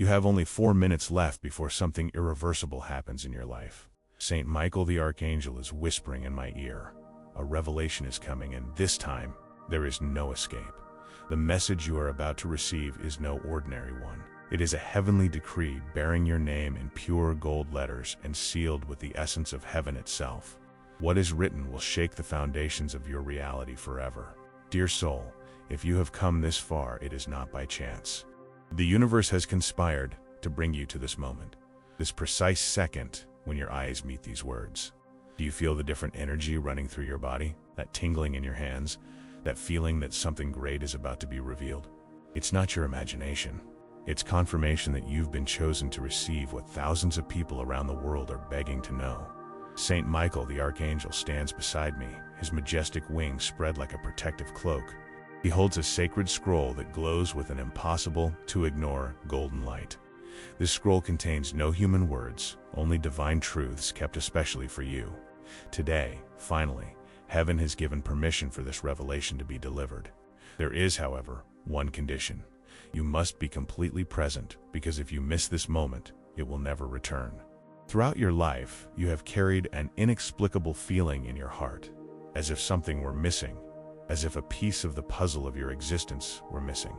You have only 4 minutes left before something irreversible happens in your life. Saint Michael the Archangel is whispering in my ear. A revelation is coming, and this time, there is no escape. The message you are about to receive is no ordinary one. It is a heavenly decree bearing your name in pure gold letters and sealed with the essence of heaven itself. What is written will shake the foundations of your reality forever. Dear soul, if you have come this far, it is not by chance. The universe has conspired to bring you to this moment, this precise second when your eyes meet these words. Do you feel the different energy running through your body, that tingling in your hands, that feeling that something great is about to be revealed? It's not your imagination. It's confirmation that you've been chosen to receive what thousands of people around the world are begging to know. Saint Michael the Archangel stands beside me, his majestic wings spread like a protective cloak. He holds a sacred scroll that glows with an impossible-to-ignore golden light. This scroll contains no human words, only divine truths kept especially for you. Today, finally, heaven has given permission for this revelation to be delivered. There is, however, one condition. You must be completely present, because if you miss this moment, it will never return. Throughout your life, you have carried an inexplicable feeling in your heart, as if something were missing, as if a piece of the puzzle of your existence were missing.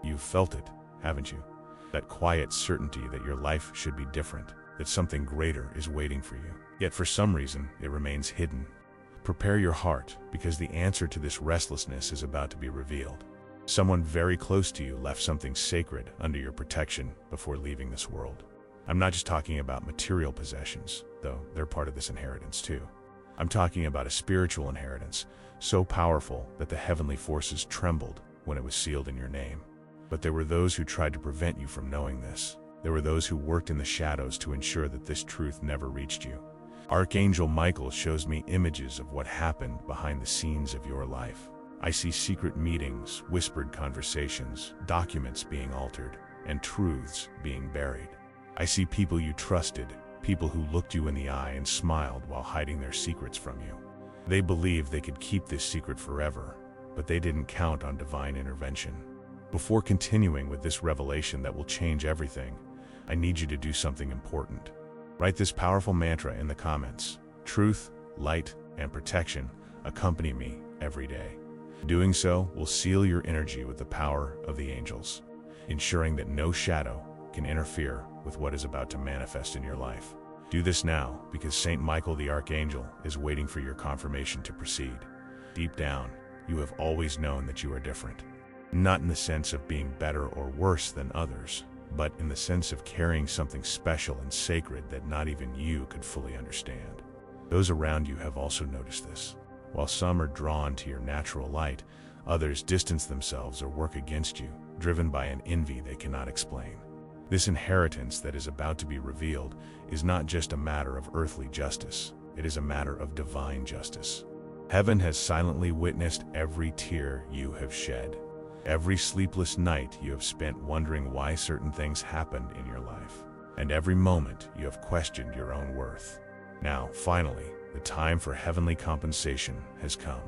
You've felt it, haven't you? That quiet certainty that your life should be different, that something greater is waiting for you. Yet for some reason, it remains hidden. Prepare your heart, because the answer to this restlessness is about to be revealed. Someone very close to you left something sacred under your protection before leaving this world. I'm not just talking about material possessions, though they're part of this inheritance too. I'm talking about a spiritual inheritance, so powerful that the heavenly forces trembled when it was sealed in your name. But there were those who tried to prevent you from knowing this. There were those who worked in the shadows to ensure that this truth never reached you. Archangel Michael shows me images of what happened behind the scenes of your life. I see secret meetings, whispered conversations, documents being altered, and truths being buried. I see people you trusted, people who looked you in the eye and smiled while hiding their secrets from you. They believed they could keep this secret forever, but they didn't count on divine intervention. Before continuing with this revelation that will change everything, I need you to do something important. Write this powerful mantra in the comments. Truth, light, and protection accompany me every day. Doing so will seal your energy with the power of the angels, ensuring that no shadow can interfere with what is about to manifest in your life. Do this now, because Saint Michael the Archangel is waiting for your confirmation to proceed. Deep down, you have always known that you are different. Not in the sense of being better or worse than others, but in the sense of carrying something special and sacred that not even you could fully understand. Those around you have also noticed this. While some are drawn to your natural light, others distance themselves or work against you, driven by an envy they cannot explain. This inheritance that is about to be revealed is not just a matter of earthly justice, it is a matter of divine justice. Heaven has silently witnessed every tear you have shed, every sleepless night you have spent wondering why certain things happened in your life, and every moment you have questioned your own worth. Now, finally, the time for heavenly compensation has come.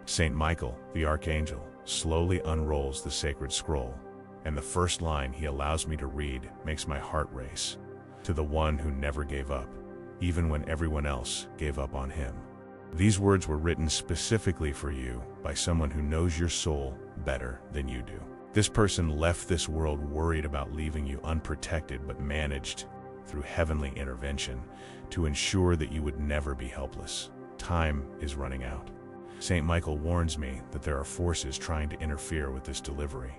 Saint Michael, the Archangel, slowly unrolls the sacred scroll, and the first line he allows me to read makes my heart race. To the one who never gave up, even when everyone else gave up on him. These words were written specifically for you by someone who knows your soul better than you do. This person left this world worried about leaving you unprotected, but managed, through heavenly intervention, to ensure that you would never be helpless. Time is running out. Saint Michael warns me that there are forces trying to interfere with this delivery.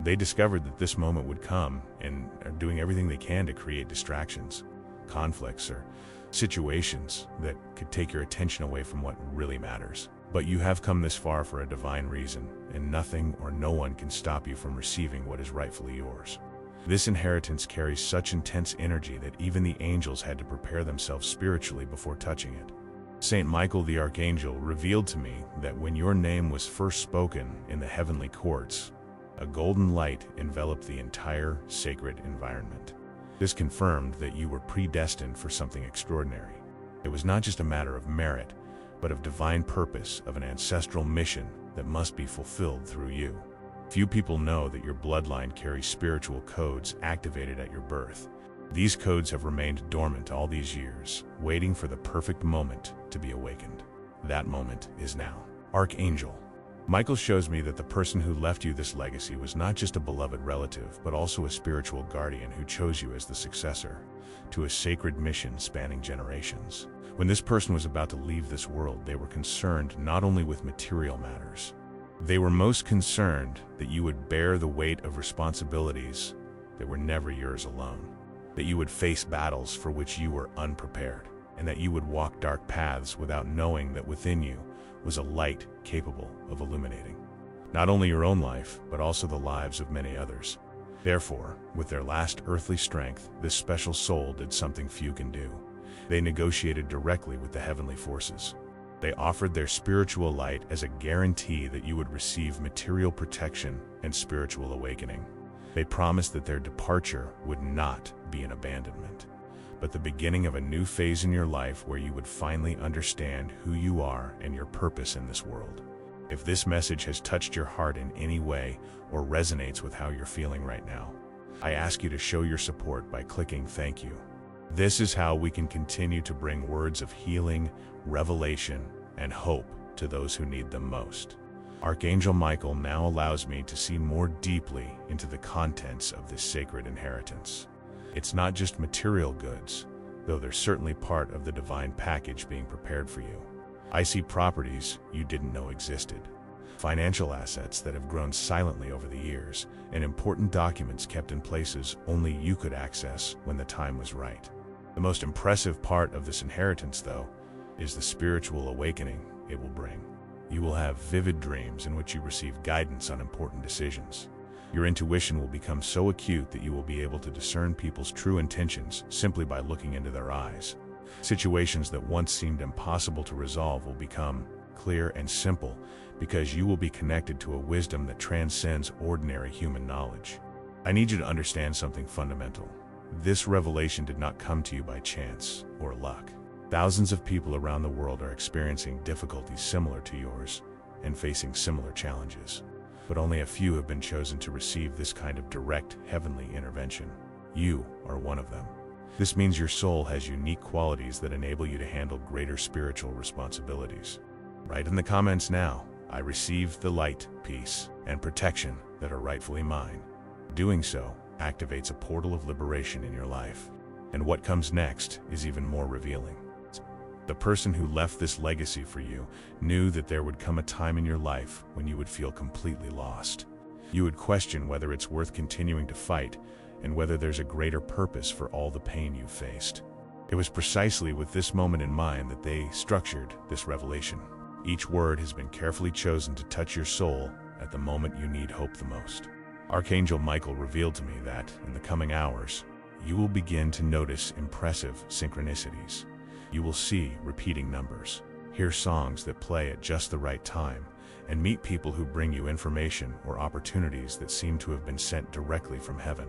They discovered that this moment would come and are doing everything they can to create distractions, conflicts, or situations that could take your attention away from what really matters. But you have come this far for a divine reason, and nothing or no one can stop you from receiving what is rightfully yours. This inheritance carries such intense energy that even the angels had to prepare themselves spiritually before touching it. Saint Michael the Archangel revealed to me that when your name was first spoken in the heavenly courts, a golden light enveloped the entire sacred environment. This confirmed that you were predestined for something extraordinary. It was not just a matter of merit, but of divine purpose, of an ancestral mission that must be fulfilled through you. Few people know that your bloodline carries spiritual codes activated at your birth. These codes have remained dormant all these years, waiting for the perfect moment to be awakened. That moment is now. Archangel Michael shows me that the person who left you this legacy was not just a beloved relative, but also a spiritual guardian who chose you as the successor to a sacred mission spanning generations. When this person was about to leave this world, they were concerned not only with material matters. They were most concerned that you would bear the weight of responsibilities that were never yours alone, that you would face battles for which you were unprepared, and that you would walk dark paths without knowing that within you was a light capable of illuminating not only your own life, but also the lives of many others. Therefore, with their last earthly strength, this special soul did something few can do. They negotiated directly with the heavenly forces. They offered their spiritual light as a guarantee that you would receive material protection and spiritual awakening. They promised that their departure would not be an abandonment, but the beginning of a new phase in your life where you would finally understand who you are and your purpose in this world. If this message has touched your heart in any way or resonates with how you're feeling right now, I ask you to show your support by clicking thank you. This is how we can continue to bring words of healing, revelation, and hope to those who need them most. Archangel Michael now allows me to see more deeply into the contents of this sacred inheritance. It's not just material goods, though they're certainly part of the divine package being prepared for you. I see properties you didn't know existed, financial assets that have grown silently over the years, and important documents kept in places only you could access when the time was right. The most impressive part of this inheritance, though, is the spiritual awakening it will bring. You will have vivid dreams in which you receive guidance on important decisions. Your intuition will become so acute that you will be able to discern people's true intentions simply by looking into their eyes. Situations that once seemed impossible to resolve will become clear and simple because you will be connected to a wisdom that transcends ordinary human knowledge. I need you to understand something fundamental. This revelation did not come to you by chance or luck. Thousands of people around the world are experiencing difficulties similar to yours and facing similar challenges. But only a few have been chosen to receive this kind of direct heavenly intervention. You are one of them. This means your soul has unique qualities that enable you to handle greater spiritual responsibilities. Write in the comments now, I receive the light, peace, and protection that are rightfully mine. Doing so activates a portal of liberation in your life. And what comes next is even more revealing. The person who left this legacy for you knew that there would come a time in your life when you would feel completely lost. You would question whether it's worth continuing to fight and whether there's a greater purpose for all the pain you faced. It was precisely with this moment in mind that they structured this revelation. Each word has been carefully chosen to touch your soul at the moment you need hope the most. Archangel Michael revealed to me that, in the coming hours, you will begin to notice impressive synchronicities. You will see repeating numbers, hear songs that play at just the right time, and meet people who bring you information or opportunities that seem to have been sent directly from heaven.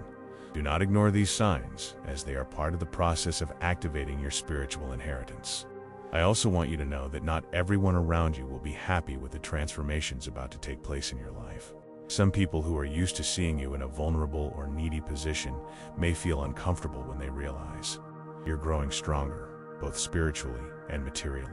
Do not ignore these signs, as they are part of the process of activating your spiritual inheritance. I also want you to know that not everyone around you will be happy with the transformations about to take place in your life. Some people who are used to seeing you in a vulnerable or needy position may feel uncomfortable when they realize you're growing stronger, both spiritually and materially.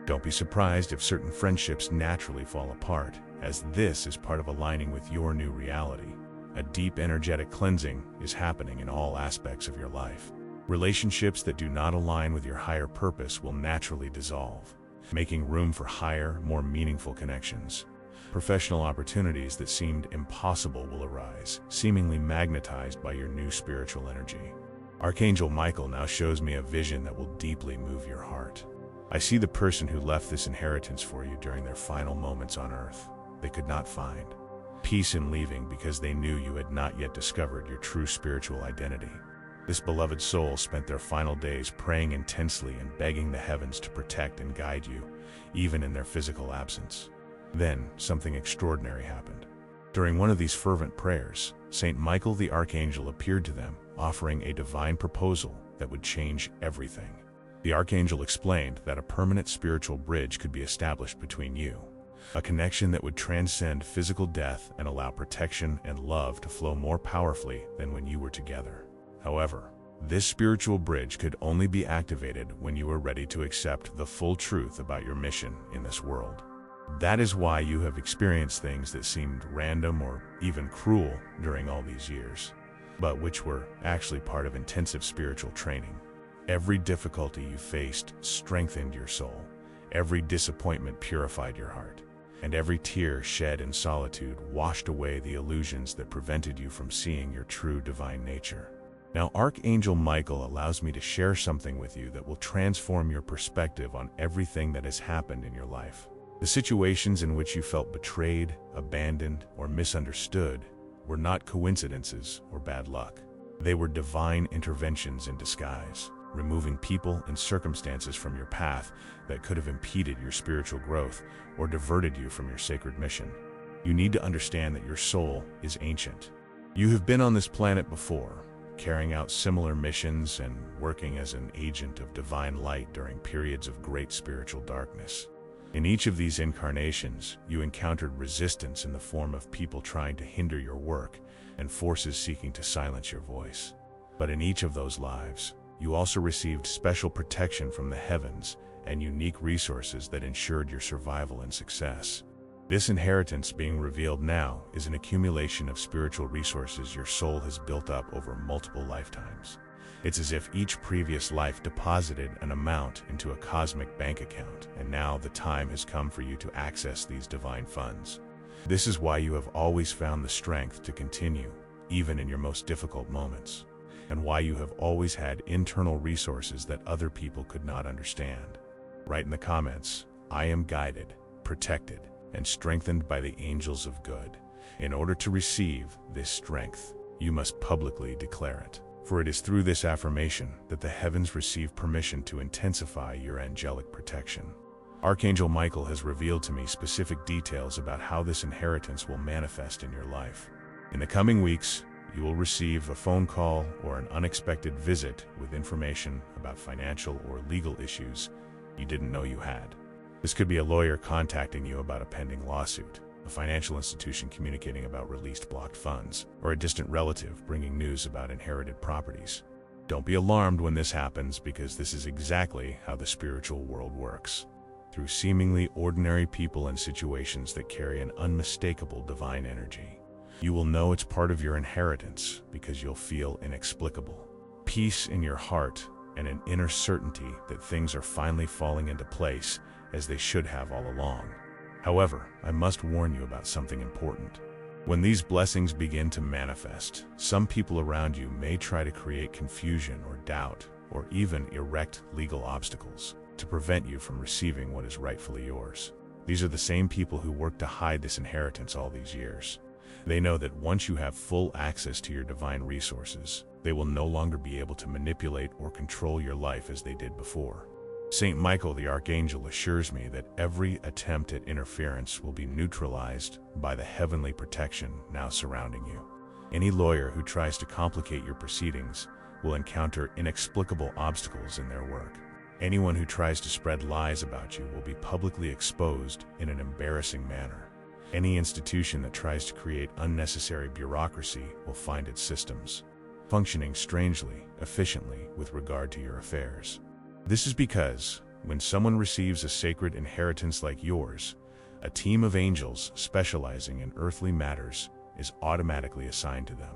Don't be surprised if certain friendships naturally fall apart, as this is part of aligning with your new reality. A deep energetic cleansing is happening in all aspects of your life. Relationships that do not align with your higher purpose will naturally dissolve, making room for higher, more meaningful connections. Professional opportunities that seemed impossible will arise, seemingly magnetized by your new spiritual energy. Archangel Michael now shows me a vision that will deeply move your heart. I see the person who left this inheritance for you during their final moments on earth. They could not find peace in leaving because they knew you had not yet discovered your true spiritual identity. This beloved soul spent their final days praying intensely and begging the heavens to protect and guide you, even in their physical absence. Then, something extraordinary happened. During one of these fervent prayers, Saint Michael the Archangel appeared to them, offering a divine proposal that would change everything. The Archangel explained that a permanent spiritual bridge could be established between you. a connection that would transcend physical death and allow protection and love to flow more powerfully than when you were together. However, this spiritual bridge could only be activated when you were ready to accept the full truth about your mission in this world. That is why you have experienced things that seemed random or even cruel during all these years, but which were actually part of intensive spiritual training. Every difficulty you faced strengthened your soul. Every disappointment purified your heart. And every tear shed in solitude washed away the illusions that prevented you from seeing your true divine nature. Now, Archangel Michael allows me to share something with you that will transform your perspective on everything that has happened in your life. The situations in which you felt betrayed, abandoned, or misunderstood were not coincidences or bad luck. They were divine interventions in disguise, removing people and circumstances from your path that could have impeded your spiritual growth or diverted you from your sacred mission. You need to understand that your soul is ancient. You have been on this planet before, carrying out similar missions and working as an agent of divine light during periods of great spiritual darkness. In each of these incarnations, you encountered resistance in the form of people trying to hinder your work and forces seeking to silence your voice. But in each of those lives, you also received special protection from the heavens and unique resources that ensured your survival and success. This inheritance being revealed now is an accumulation of spiritual resources your soul has built up over multiple lifetimes. It's as if each previous life deposited an amount into a cosmic bank account, and now the time has come for you to access these divine funds. This is why you have always found the strength to continue, even in your most difficult moments, and why you have always had internal resources that other people could not understand. Write in the comments, "I am guided, protected, and strengthened by the angels of good." In order to receive this strength, you must publicly declare it. For it is through this affirmation that the heavens receive permission to intensify your angelic protection. Archangel Michael has revealed to me specific details about how this inheritance will manifest in your life. In the coming weeks, you will receive a phone call or an unexpected visit with information about financial or legal issues you didn't know you had. This could be a lawyer contacting you about a pending lawsuit, a financial institution communicating about released blocked funds, or a distant relative bringing news about inherited properties. Don't be alarmed when this happens, because this is exactly how the spiritual world works. Through seemingly ordinary people and situations that carry an unmistakable divine energy. You will know it's part of your inheritance because you'll feel inexplicable peace in your heart and an inner certainty that things are finally falling into place as they should have all along. However, I must warn you about something important. When these blessings begin to manifest, some people around you may try to create confusion or doubt, or even erect legal obstacles to prevent you from receiving what is rightfully yours. These are the same people who worked to hide this inheritance all these years. They know that once you have full access to your divine resources, they will no longer be able to manipulate or control your life as they did before. Saint Michael the Archangel assures me that every attempt at interference will be neutralized by the heavenly protection now surrounding you. Any lawyer who tries to complicate your proceedings will encounter inexplicable obstacles in their work. Anyone who tries to spread lies about you will be publicly exposed in an embarrassing manner. Any institution that tries to create unnecessary bureaucracy will find its systems functioning strangely, efficiently with regard to your affairs. This is because, when someone receives a sacred inheritance like yours, a team of angels specializing in earthly matters is automatically assigned to them.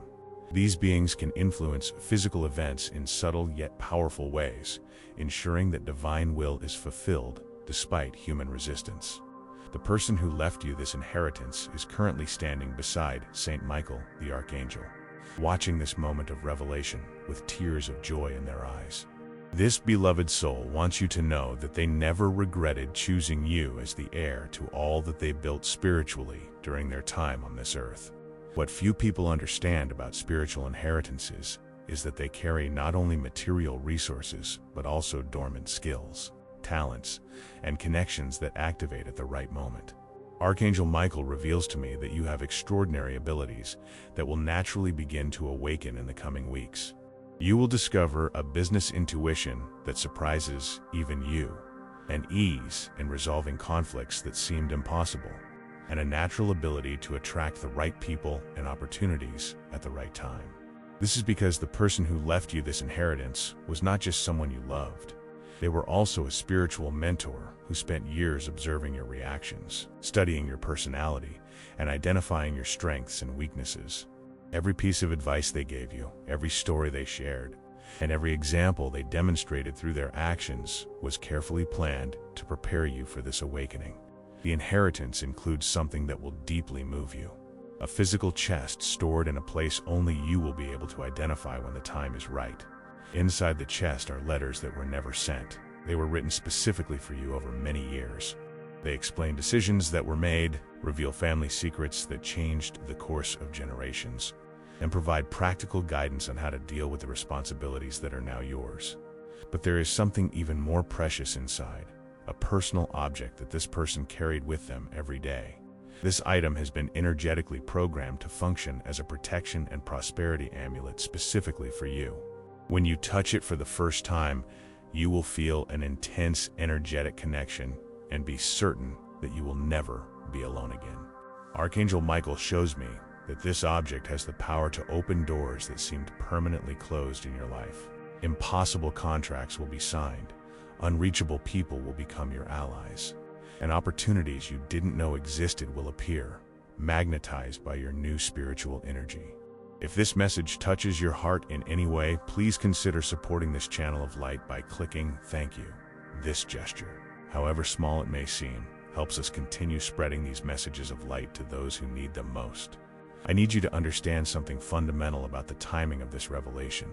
These beings can influence physical events in subtle yet powerful ways, ensuring that divine will is fulfilled despite human resistance. The person who left you this inheritance is currently standing beside Saint Michael the Archangel, watching this moment of revelation with tears of joy in their eyes. This beloved soul wants you to know that they never regretted choosing you as the heir to all that they built spiritually during their time on this earth. What few people understand about spiritual inheritances is that they carry not only material resources, but also dormant skills, talents, and connections that activate at the right moment. Archangel Michael reveals to me that you have extraordinary abilities that will naturally begin to awaken in the coming weeks. You will discover a business intuition that surprises even you, an ease in resolving conflicts that seemed impossible, and a natural ability to attract the right people and opportunities at the right time. This is because the person who left you this inheritance was not just someone you loved. They were also a spiritual mentor who spent years observing your reactions, studying your personality, and identifying your strengths and weaknesses. Every piece of advice they gave you, every story they shared, and every example they demonstrated through their actions was carefully planned to prepare you for this awakening. The inheritance includes something that will deeply move you. A physical chest stored in a place only you will be able to identify when the time is right. Inside the chest are letters that were never sent. They were written specifically for you over many years. They explain decisions that were made, reveal family secrets that changed the course of generations, and provide practical guidance on how to deal with the responsibilities that are now yours. But there is something even more precious inside, a personal object that this person carried with them every day. This item has been energetically programmed to function as a protection and prosperity amulet specifically for you. When you touch it for the first time, you will feel an intense energetic connection and be certain that you will never be alone again. Archangel Michael shows me that this object has the power to open doors that seemed permanently closed in your life. Impossible contracts will be signed, unreachable people will become your allies, and opportunities you didn't know existed will appear, magnetized by your new spiritual energy. If this message touches your heart in any way, please consider supporting this channel of light by clicking "Thank you." This gesture, however small it may seem, helps us continue spreading these messages of light to those who need them most. I need you to understand something fundamental about the timing of this revelation.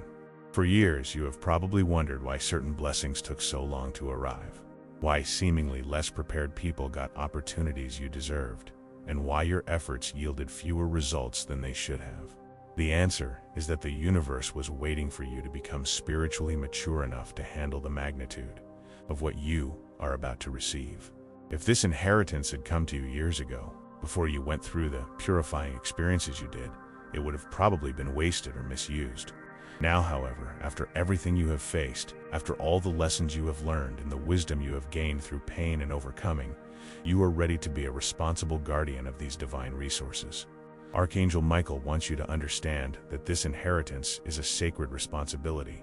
For years, you have probably wondered why certain blessings took so long to arrive, why seemingly less prepared people got opportunities you deserved, and why your efforts yielded fewer results than they should have. The answer is that the universe was waiting for you to become spiritually mature enough to handle the magnitude of what you are about to receive. If this inheritance had come to you years ago, before you went through the purifying experiences you did, it would have probably been wasted or misused. Now, however, after everything you have faced, after all the lessons you have learned and the wisdom you have gained through pain and overcoming, you are ready to be a responsible guardian of these divine resources. Archangel Michael wants you to understand that this inheritance is a sacred responsibility,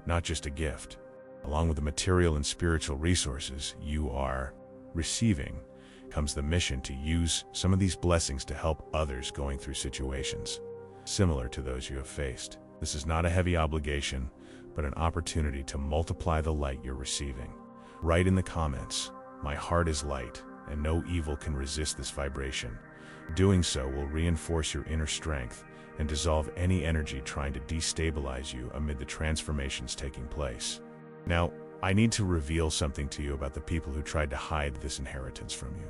not just a gift. Along with the material and spiritual resources you are receiving comes the mission to use some of these blessings to help others going through situations similar to those you have faced. This is not a heavy obligation, but an opportunity to multiply the light you're receiving. Write in the comments, "My heart is light, and no evil can resist this vibration." Doing so will reinforce your inner strength and dissolve any energy trying to destabilize you amid the transformations taking place. Now, I need to reveal something to you about the people who tried to hide this inheritance from you.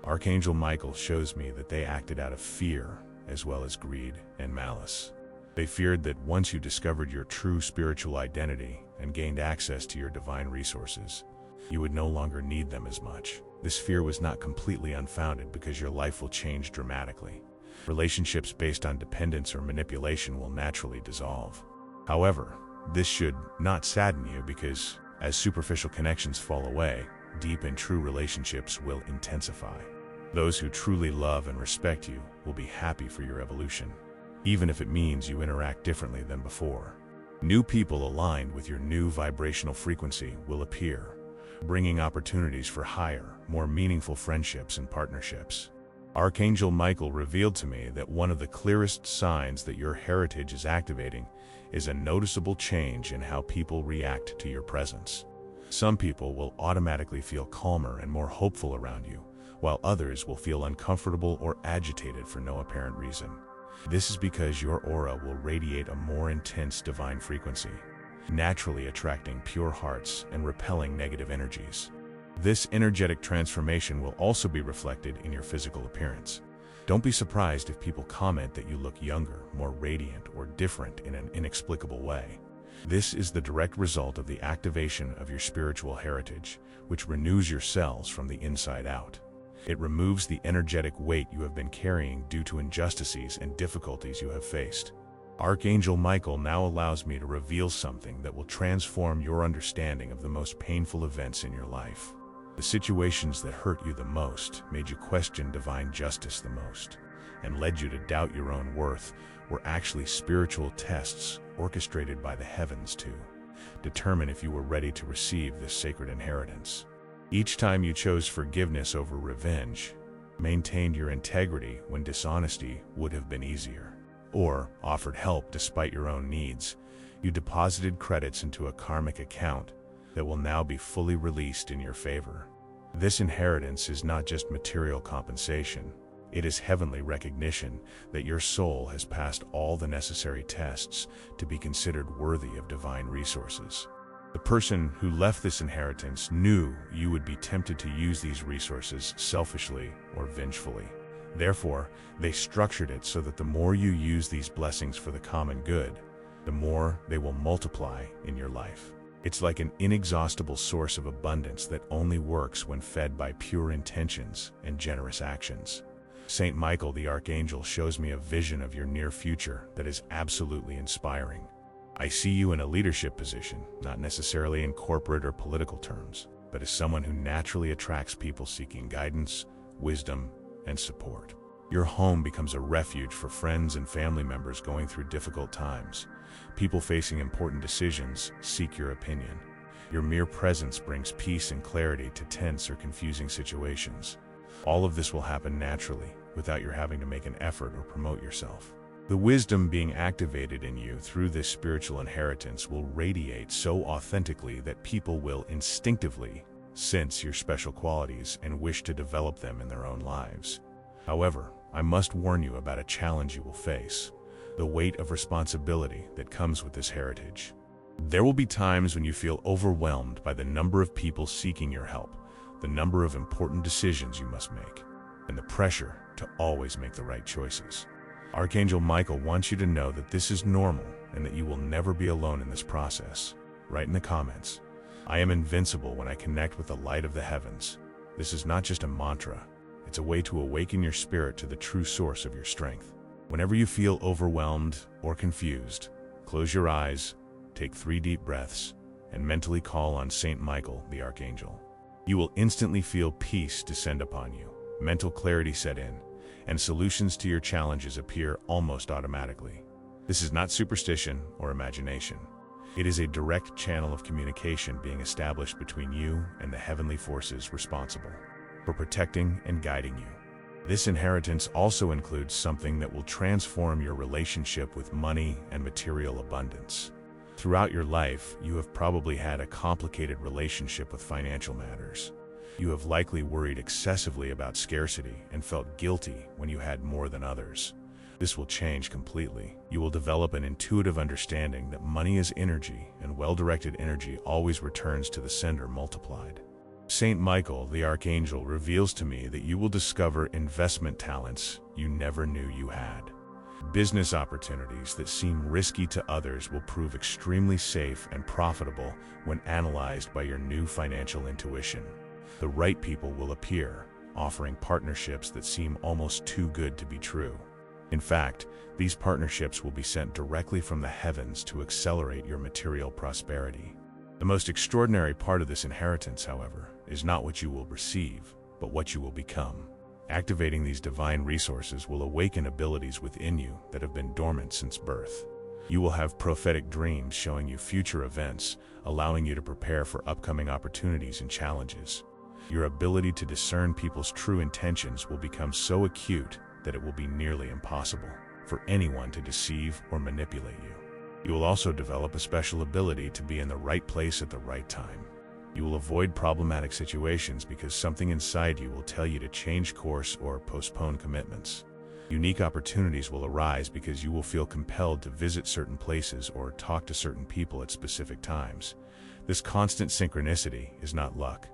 Archangel Michael shows me that they acted out of fear, as well as greed and malice. They feared that once you discovered your true spiritual identity and gained access to your divine resources, you would no longer need them as much. This fear was not completely unfounded because your life will change dramatically. Relationships based on dependence or manipulation will naturally dissolve. However, this should not sadden you because as superficial connections fall away, deep and true relationships will intensify. Those who truly love and respect you will be happy for your evolution, even if it means you interact differently than before. New people aligned with your new vibrational frequency will appear, bringing opportunities for higher, more meaningful friendships and partnerships. Archangel Michael revealed to me that one of the clearest signs that your heritage is activating is a noticeable change in how people react to your presence. Some people will automatically feel calmer and more hopeful around you, while others will feel uncomfortable or agitated for no apparent reason. This is because your aura will radiate a more intense divine frequency, naturally attracting pure hearts and repelling negative energies. This energetic transformation will also be reflected in your physical appearance. Don't be surprised if people comment that you look younger, more radiant, or different in an inexplicable way. This is the direct result of the activation of your spiritual heritage, which renews your cells from the inside out. It removes the energetic weight you have been carrying due to injustices and difficulties you have faced. Archangel Michael now allows me to reveal something that will transform your understanding of the most painful events in your life. The situations that hurt you the most, made you question divine justice the most, and led you to doubt your own worth, were actually spiritual tests orchestrated by the heavens to determine if you were ready to receive this sacred inheritance. Each time you chose forgiveness over revenge, maintained your integrity when dishonesty would have been easier, or offered help despite your own needs, you deposited credits into a karmic account that will now be fully released in your favor. This inheritance is not just material compensation, it is heavenly recognition that your soul has passed all the necessary tests to be considered worthy of divine resources. The person who left this inheritance knew you would be tempted to use these resources selfishly or vengefully. Therefore, they structured it so that the more you use these blessings for the common good, the more they will multiply in your life. It's like an inexhaustible source of abundance that only works when fed by pure intentions and generous actions. Saint Michael the Archangel shows me a vision of your near future that is absolutely inspiring. I see you in a leadership position, not necessarily in corporate or political terms, but as someone who naturally attracts people seeking guidance, wisdom, and support. Your home becomes a refuge for friends and family members going through difficult times. People facing important decisions seek your opinion. Your mere presence brings peace and clarity to tense or confusing situations. All of this will happen naturally, without your having to make an effort or promote yourself. The wisdom being activated in you through this spiritual inheritance will radiate so authentically that people will instinctively sense your special qualities and wish to develop them in their own lives. However, I must warn you about a challenge you will face: the weight of responsibility that comes with this heritage. There will be times when you feel overwhelmed by the number of people seeking your help, the number of important decisions you must make, and the pressure to always make the right choices. Archangel Michael wants you to know that this is normal and that you will never be alone in this process. Write in the comments, "I am invincible when I connect with the light of the heavens." This is not just a mantra, it's a way to awaken your spirit to the true source of your strength. Whenever you feel overwhelmed or confused, close your eyes, take 3 deep breaths, and mentally call on Saint Michael the Archangel. You will instantly feel peace descend upon you, mental clarity set in, and solutions to your challenges appear almost automatically. This is not superstition or imagination. It is a direct channel of communication being established between you and the heavenly forces responsible for protecting and guiding you. This inheritance also includes something that will transform your relationship with money and material abundance. Throughout your life, you have probably had a complicated relationship with financial matters. You have likely worried excessively about scarcity and felt guilty when you had more than others. This will change completely. You will develop an intuitive understanding that money is energy, and well-directed energy always returns to the sender multiplied. Saint Michael the Archangel reveals to me that you will discover investment talents you never knew you had. Business opportunities that seem risky to others will prove extremely safe and profitable when analyzed by your new financial intuition. The right people will appear, offering partnerships that seem almost too good to be true. In fact, these partnerships will be sent directly from the heavens to accelerate your material prosperity. The most extraordinary part of this inheritance, however, is not what you will receive, but what you will become. Activating these divine resources will awaken abilities within you that have been dormant since birth. You will have prophetic dreams showing you future events, allowing you to prepare for upcoming opportunities and challenges. Your ability to discern people's true intentions will become so acute that it will be nearly impossible for anyone to deceive or manipulate you. You will also develop a special ability to be in the right place at the right time. You will avoid problematic situations because something inside you will tell you to change course or postpone commitments. Unique opportunities will arise because you will feel compelled to visit certain places or talk to certain people at specific times. This constant synchronicity is not luck.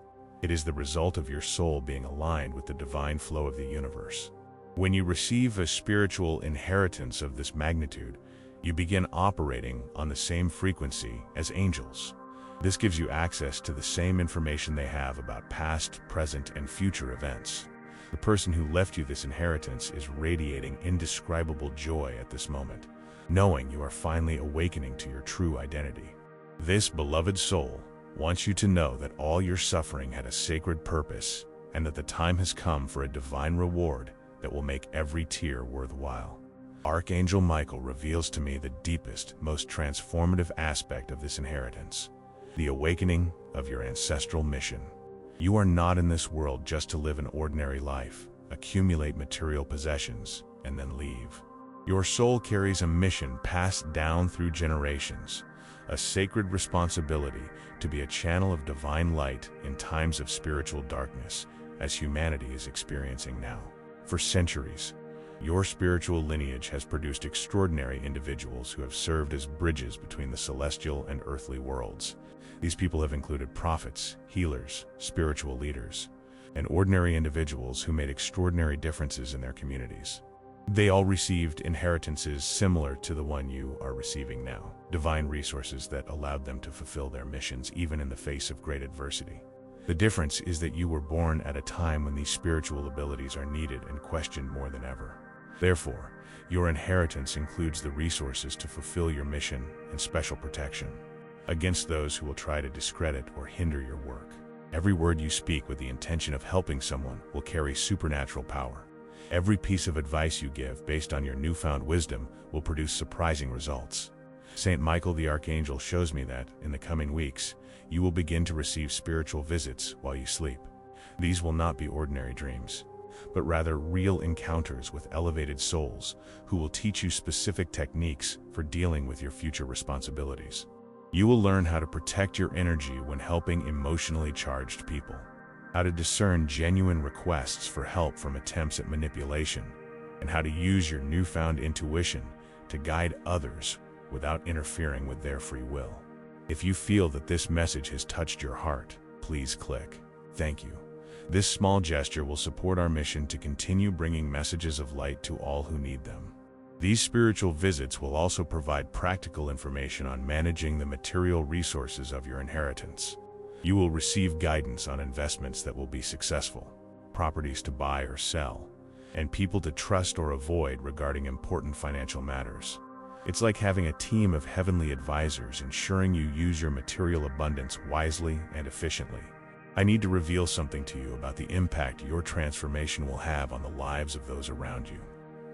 It is the result of your soul being aligned with the divine flow of the universe. When you receive a spiritual inheritance of this magnitude, you begin operating on the same frequency as angels. This gives you access to the same information they have about past, present, and future events. The person who left you this inheritance is radiating indescribable joy at this moment, knowing you are finally awakening to your true identity. This beloved soul wants you to know that all your suffering had a sacred purpose and that the time has come for a divine reward that will make every tear worthwhile. Archangel Michael reveals to me the deepest, most transformative aspect of this inheritance, the awakening of your ancestral mission. You are not in this world just to live an ordinary life, accumulate material possessions, and then leave. Your soul carries a mission passed down through generations, a sacred responsibility to be a channel of divine light in times of spiritual darkness, as humanity is experiencing now. For centuries, your spiritual lineage has produced extraordinary individuals who have served as bridges between the celestial and earthly worlds. These people have included prophets, healers, spiritual leaders, and ordinary individuals who made extraordinary differences in their communities. They all received inheritances similar to the one you are receiving now, divine resources that allowed them to fulfill their missions even in the face of great adversity. The difference is that you were born at a time when these spiritual abilities are needed and questioned more than ever. Therefore, your inheritance includes the resources to fulfill your mission and special protection against those who will try to discredit or hinder your work. Every word you speak with the intention of helping someone will carry supernatural power. Every piece of advice you give based on your newfound wisdom will produce surprising results. Saint Michael the Archangel shows me that, in the coming weeks, you will begin to receive spiritual visits while you sleep. These will not be ordinary dreams, but rather real encounters with elevated souls who will teach you specific techniques for dealing with your future responsibilities. You will learn how to protect your energy when helping emotionally charged people, how to discern genuine requests for help from attempts at manipulation, and how to use your newfound intuition to guide others without interfering with their free will. If you feel that this message has touched your heart, please click "Thank you." This small gesture will support our mission to continue bringing messages of light to all who need them. These spiritual visits will also provide practical information on managing the material resources of your inheritance. You will receive guidance on investments that will be successful, properties to buy or sell, and people to trust or avoid regarding important financial matters. It's like having a team of heavenly advisors ensuring you use your material abundance wisely and efficiently. I need to reveal something to you about the impact your transformation will have on the lives of those around you.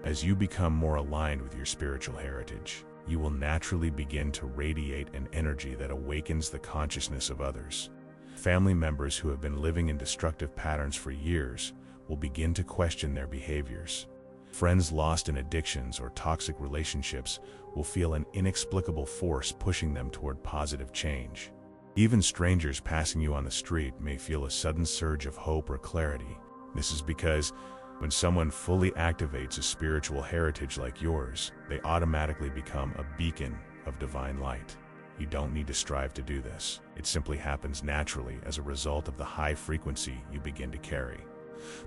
As you become more aligned with your spiritual heritage, you will naturally begin to radiate an energy that awakens the consciousness of others. Family members who have been living in destructive patterns for years will begin to question their behaviors. Friends lost in addictions or toxic relationships will feel an inexplicable force pushing them toward positive change. Even strangers passing you on the street may feel a sudden surge of hope or clarity. This is because when someone fully activates a spiritual heritage like yours, they automatically become a beacon of divine light. You don't need to strive to do this. It simply happens naturally as a result of the high frequency you begin to carry.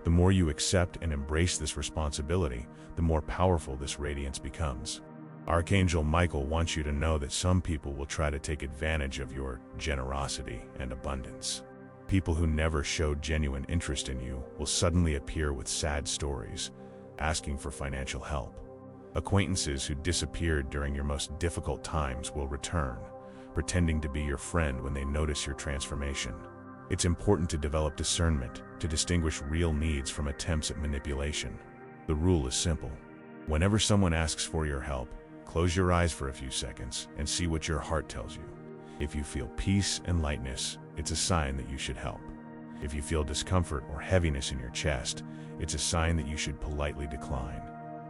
The more you accept and embrace this responsibility, the more powerful this radiance becomes. Archangel Michael wants you to know that some people will try to take advantage of your generosity and abundance. People who never showed genuine interest in you will suddenly appear with sad stories, asking for financial help. Acquaintances who disappeared during your most difficult times will return, pretending to be your friend when they notice your transformation. It's important to develop discernment to distinguish real needs from attempts at manipulation. The rule is simple. Whenever someone asks for your help, close your eyes for a few seconds and see what your heart tells you. If you feel peace and lightness, it's a sign that you should help. If you feel discomfort or heaviness in your chest, it's a sign that you should politely decline.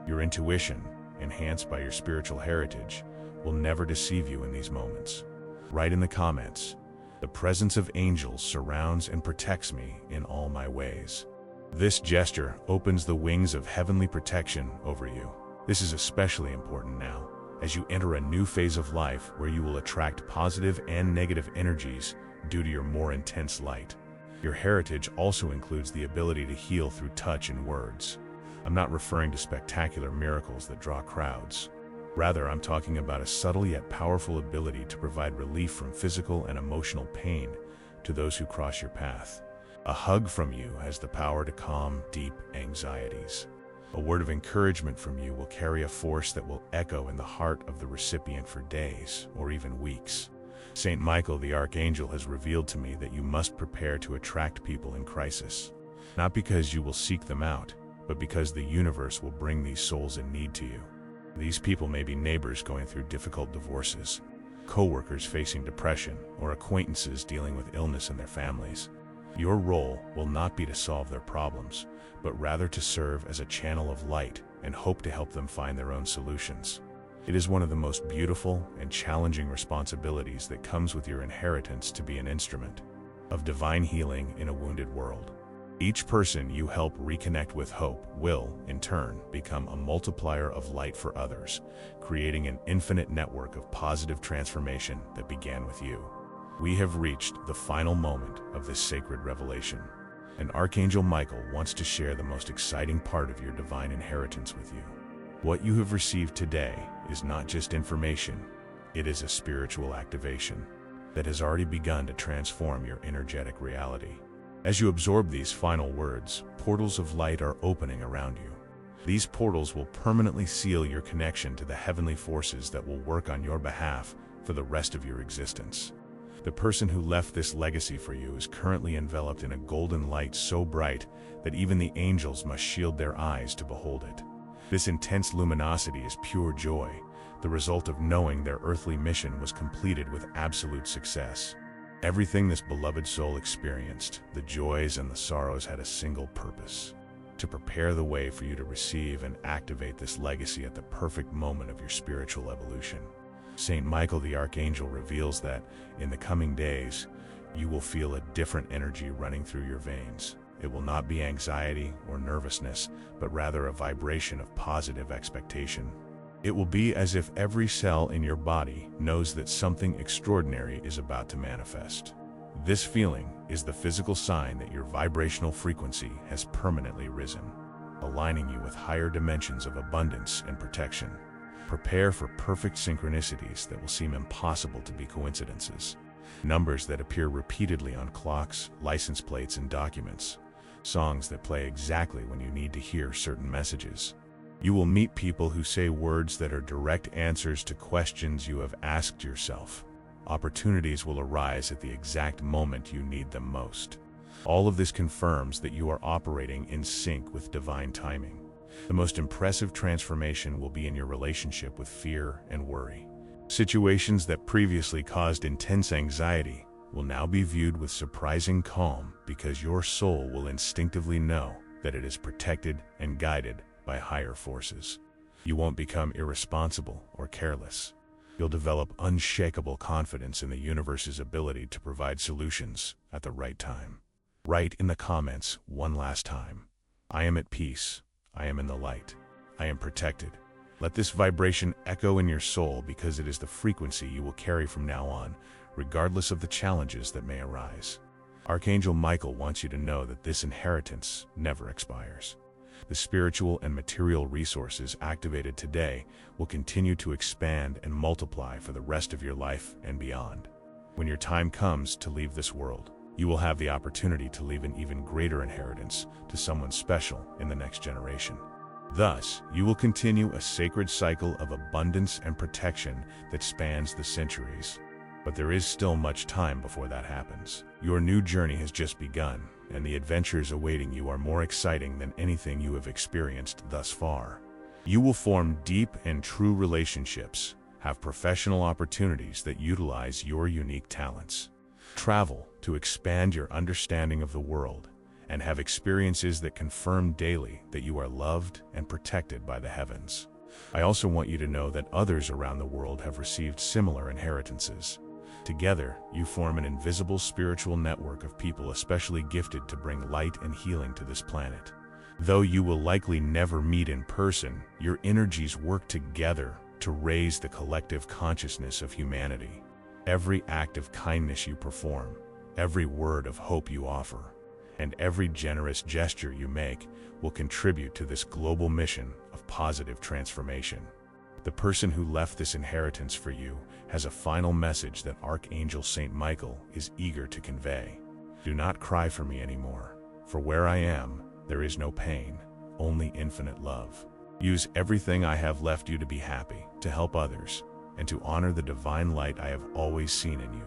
Your intuition, enhanced by your spiritual heritage, will never deceive you in these moments. Write in the comments, "The presence of angels surrounds and protects me in all my ways." This gesture opens the wings of heavenly protection over you. This is especially important now, as you enter a new phase of life where you will attract positive and negative energies due to your more intense light. Your heritage also includes the ability to heal through touch and words. I'm not referring to spectacular miracles that draw crowds. Rather, I'm talking about a subtle yet powerful ability to provide relief from physical and emotional pain to those who cross your path. A hug from you has the power to calm deep anxieties. A word of encouragement from you will carry a force that will echo in the heart of the recipient for days or even weeks. Saint Michael the Archangel has revealed to me that you must prepare to attract people in crisis. Not because you will seek them out, but because the universe will bring these souls in need to you. These people may be neighbors going through difficult divorces, co-workers facing depression, or acquaintances dealing with illness in their families. Your role will not be to solve their problems, but rather to serve as a channel of light and hope to help them find their own solutions. It is one of the most beautiful and challenging responsibilities that comes with your inheritance to be an instrument of divine healing in a wounded world. Each person you help reconnect with hope will, in turn, become a multiplier of light for others, creating an infinite network of positive transformation that began with you. We have reached the final moment of this sacred revelation, and Archangel Michael wants to share the most exciting part of your divine inheritance with you. What you have received today is not just information, it is a spiritual activation that has already begun to transform your energetic reality. As you absorb these final words, portals of light are opening around you. These portals will permanently seal your connection to the heavenly forces that will work on your behalf for the rest of your existence. The person who left this legacy for you is currently enveloped in a golden light so bright that even the angels must shield their eyes to behold it. This intense luminosity is pure joy, the result of knowing their earthly mission was completed with absolute success. Everything this beloved soul experienced, the joys and the sorrows, had a single purpose: to prepare the way for you to receive and activate this legacy at the perfect moment of your spiritual evolution. Saint Michael the Archangel reveals that, in the coming days, you will feel a different energy running through your veins. It will not be anxiety or nervousness, but rather a vibration of positive expectation. It will be as if every cell in your body knows that something extraordinary is about to manifest. This feeling is the physical sign that your vibrational frequency has permanently risen, aligning you with higher dimensions of abundance and protection. Prepare for perfect synchronicities that will seem impossible to be coincidences. Numbers that appear repeatedly on clocks, license plates, and documents. Songs that play exactly when you need to hear certain messages. You will meet people who say words that are direct answers to questions you have asked yourself. Opportunities will arise at the exact moment you need them most. All of this confirms that you are operating in sync with divine timing. The most impressive transformation will be in your relationship with fear and worry. Situations that previously caused intense anxiety will now be viewed with surprising calm because your soul will instinctively know that it is protected and guided by higher forces. You won't become irresponsible or careless. You'll develop unshakable confidence in the universe's ability to provide solutions at the right time. Write in the comments one last time: I am at peace. I am in the light. I am protected. Let this vibration echo in your soul because it is the frequency you will carry from now on, regardless of the challenges that may arise. Archangel Michael wants you to know that this inheritance never expires. The spiritual and material resources activated today will continue to expand and multiply for the rest of your life and beyond. When your time comes to leave this world, you will have the opportunity to leave an even greater inheritance to someone special in the next generation. Thus, you will continue a sacred cycle of abundance and protection that spans the centuries. But there is still much time before that happens. Your new journey has just begun, and the adventures awaiting you are more exciting than anything you have experienced thus far. You will form deep and true relationships, have professional opportunities that utilize your unique talents, travel to expand your understanding of the world, and have experiences that confirm daily that you are loved and protected by the heavens. I also want you to know that others around the world have received similar inheritances. Together, you form an invisible spiritual network of people especially gifted to bring light and healing to this planet. Though you will likely never meet in person, your energies work together to raise the collective consciousness of humanity. Every act of kindness you perform, every word of hope you offer, and every generous gesture you make will contribute to this global mission of positive transformation. The person who left this inheritance for you has a final message that Archangel Saint Michael is eager to convey. Do not cry for me anymore, for where I am, there is no pain, only infinite love. Use everything I have left you to be happy, to help others, and to honor the divine light I have always seen in you.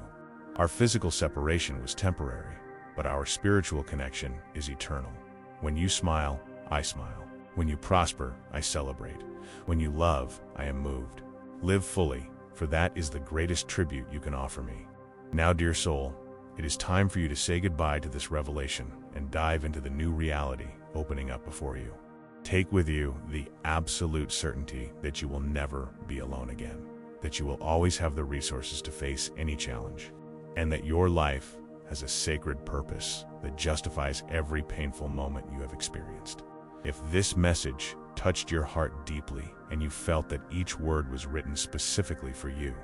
Our physical separation was temporary, but our spiritual connection is eternal. When you smile, I smile. When you prosper, I celebrate. When you love, I am moved. Live fully, for that is the greatest tribute you can offer me. Now, dear soul, it is time for you to say goodbye to this revelation and dive into the new reality opening up before you. Take with you the absolute certainty that you will never be alone again, that you will always have the resources to face any challenge, and that your life has a sacred purpose that justifies every painful moment you have experienced. If this message touched your heart deeply and you felt that each word was written specifically for you,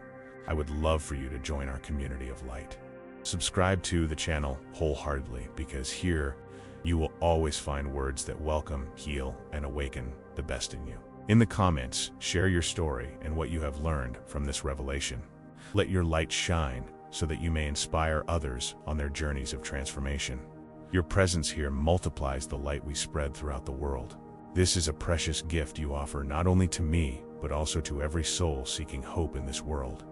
I would love for you to join our community of light. Subscribe to the channel wholeheartedly, because here you will always find words that welcome, heal, and awaken the best in you. In the comments, share your story and what you have learned from this revelation. Let your light shine so that you may inspire others on their journeys of transformation. Your presence here multiplies the light we spread throughout the world. This is a precious gift you offer not only to me, but also to every soul seeking hope in this world.